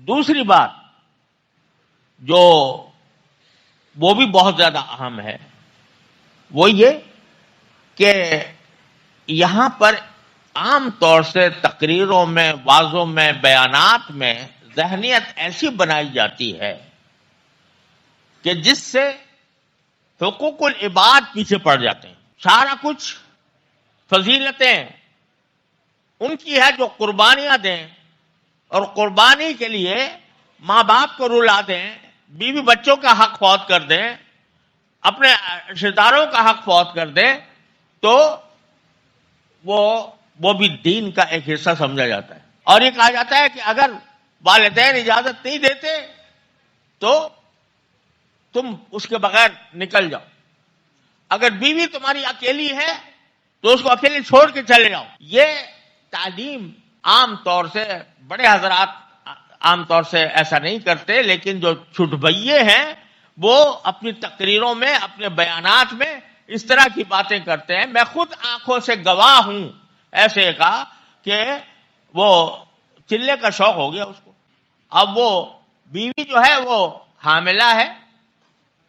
دوسری بات جو وہ بھی بہت زیادہ اہم ہے وہ یہ کہ یہاں پر عام طور سے تقریروں میں، وعظوں میں، بیانات میں ذہنیت ایسی بنائی جاتی ہے کہ جس سے حقوق العباد پیچھے پڑ جاتے ہیں. سارا کچھ فضیلتیں ان کی ہے جو قربانیاں دیں اور قربانی کے لیے ماں باپ کو رلا دیں، بیوی بچوں کا حق فوت کر دیں، اپنے رشتہ داروں کا حق فوت کر دیں، تو وہ بھی دین کا ایک حصہ سمجھا جاتا ہے. اور یہ کہا جاتا ہے کہ اگر والدین اجازت نہیں دیتے تو تم اس کے بغیر نکل جاؤ. اگر بیوی تمہاری اکیلی ہے تو اس کو اکیلی چھوڑ کے چلے جاؤ. یہ تعلیم عام طور سے بڑے حضرات عام طور سے ایسا نہیں کرتے، لیکن جو چھٹبھئیے ہیں وہ اپنی تقریروں میں، اپنے بیانات میں اس طرح کی باتیں کرتے ہیں. میں خود آنکھوں سے گواہ ہوں ایسے کا کہ وہ چلے کا شوق ہو گیا اس کو. اب وہ بیوی جو ہے وہ حاملہ ہے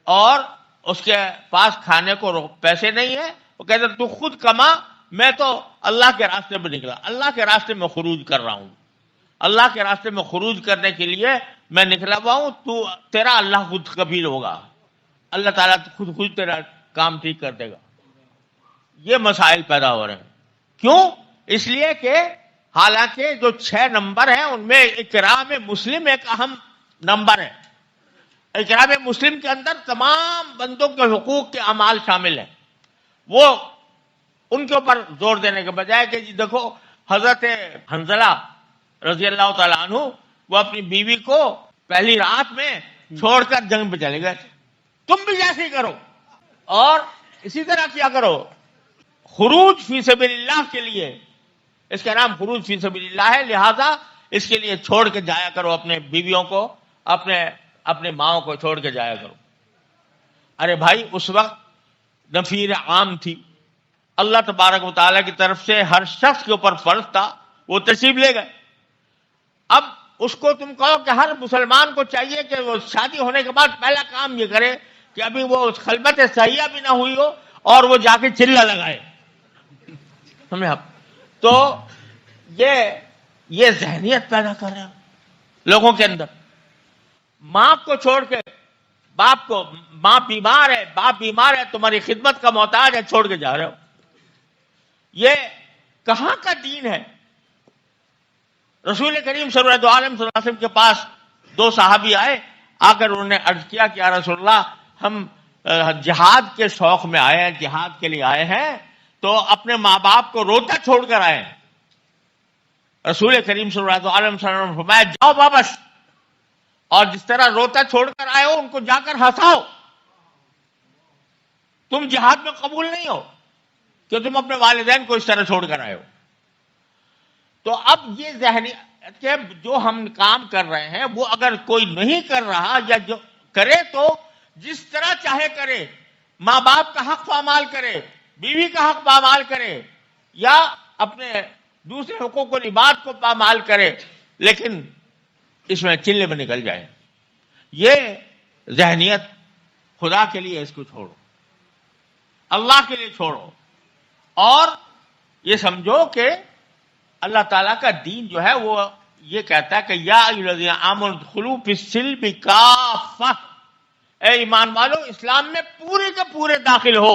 اور اس کے پاس کھانے کو پیسے نہیں ہے، وہ کہتے تو خود کما، میں تو اللہ کے راستے میں نکلا، اللہ کے راستے میں خروج کر رہا ہوں، اللہ کے راستے میں خروج کرنے کے لیے میں نکلا ہوا ہوں، تو تیرا اللہ خود کبیر ہوگا، اللہ تعالیٰ خود تیرا کام ٹھیک کر دے گا. یہ مسائل پیدا ہو رہے ہیں. کیوں؟ اس لیے کہ حالانکہ جو 6 نمبر ہیں ان میں اقرار مسلم ایک اہم نمبر ہے. اقرار مسلم کے اندر تمام بندوں کے حقوق کے اعمال شامل ہیں. وہ ان کے اوپر زور دینے کے بجائے کہ جی دیکھو حضرت حنظلہ رضی اللہ تعالیٰ عنہ وہ اپنی بیوی کو پہلی رات میں چھوڑ کر جنگ پہ چلے گئے، تم بھی جیسے ہی کرو اور اسی طرح کیا کرو. خروج فی سبیل اللہ کے لیے، اس کا نام خروج فی سبیل اللہ ہے، لہذا اس کے لیے چھوڑ کے جایا کرو اپنے بیویوں کو، اپنے ماؤں کو چھوڑ کے جایا کرو. ارے بھائی اس وقت نفیر عام تھی، اللہ تبارک و تعالیٰ کی طرف سے ہر شخص کے اوپر فرض تھا، وہ تشریف لے گئے. اب اس کو تم کہو کہ ہر مسلمان کو چاہیے کہ وہ شادی ہونے کے بعد پہلا کام یہ کرے کہ ابھی وہ خلوت صحیحہ بھی نہ ہوئی ہو اور وہ جا کے چلہ لگائے. سمجھے آپ؟ تو یہ ذہنیت پیدا کر رہے ہیں لوگوں کے اندر. ماں کو چھوڑ کے باپ کو، ماں بیمار ہے، باپ بیمار ہے، تمہاری خدمت کا محتاج ہے، چھوڑ کے جا رہے ہو. یہ کہاں کا دین ہے؟ رسول کریم صلی اللہ علیہ وسلم کے پاس 2 صحابی آئے، آ کر انہوں نے عرض کیا کہ یا رسول اللہ ہم جہاد کے شوق میں آئے ہیں، جہاد کے لیے آئے ہیں، تو اپنے ماں باپ کو روتا چھوڑ کر آئے ہیں. رسول کریم صلی اللہ علیہ وسلم نے فرمایا جاؤ واپس، اور جس طرح روتا چھوڑ کر آئے ہو ان کو جا کر ہنساؤ. تم جہاد میں قبول نہیں ہو کہ تم اپنے والدین کو اس طرح چھوڑ کر آئے ہو. تو اب یہ ذہنیت کہ جو ہم کام کر رہے ہیں وہ اگر کوئی نہیں کر رہا یا جو کرے تو جس طرح چاہے کرے، ماں باپ کا حق پامال کرے، بیوی کا حق پامال کرے یا اپنے دوسرے حقوق العباد کو پامال کرے، لیکن اس میں چلے میں نکل جائے. یہ ذہنیت خدا کے لیے اس کو چھوڑو، اللہ کے لیے چھوڑو، اور یہ سمجھو کہ اللہ تعالیٰ کا دین جو ہے وہ یہ کہتا ہے کہ یا ایھا الذین آمنوا ادخلوا فی السلم کافہ، اے ایمان والو اسلام میں پورے کے پورے داخل ہو.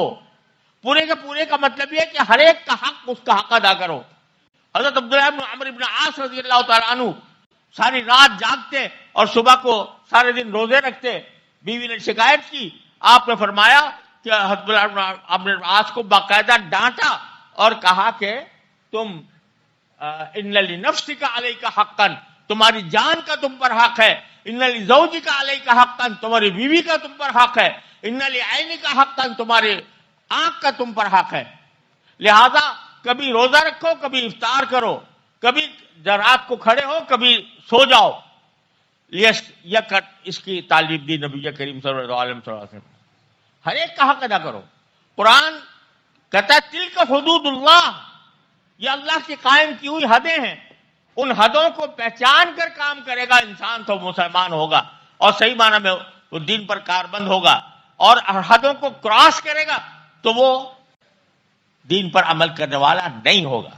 پورے کے پورے کا مطلب یہ ہے کہ ہر ایک کا حق اس کا حق ادا کرو. حضرت عبداللہ بن عمرو بن عاص رضی اللہ تعالیٰ عنہ ساری رات جاگتے اور صبح کو سارے دن روزے رکھتے. بیوی نے شکایت کی، آپ نے فرمایا کہ حضرت عبداللہ بن عمرو بن عاص کو باقاعدہ ڈانٹا اور کہا کہ تم ان لنفسک علیک حقا، تمہاری جان کا تم پر حق ہے، ان لزوجک علیک حقا، تمہاری بیوی کا تم پر حق ہے، ان لعینک حقا، تمہاری آنکھ کا تم پر حق ہے. لہذا کبھی روزہ رکھو، کبھی افطار کرو، کبھی رات کو کھڑے ہو، کبھی سو جاؤ. اس کی تعلیم دی نبی کریم صلی اللہ علیہ وسلم. ہر ایک کا حق ادا کرو. قرآن کہتا ہے تلک حدود اللہ، یہ اللہ کی قائم کی ہوئی حدیں ہیں، ان حدوں کو پہچان کر کام کرے گا انسان تو مسلمان ہوگا اور صحیح معنی میں وہ دین پر کاربند ہوگا، اور حدوں کو کراس کرے گا تو وہ دین پر عمل کرنے والا نہیں ہوگا۔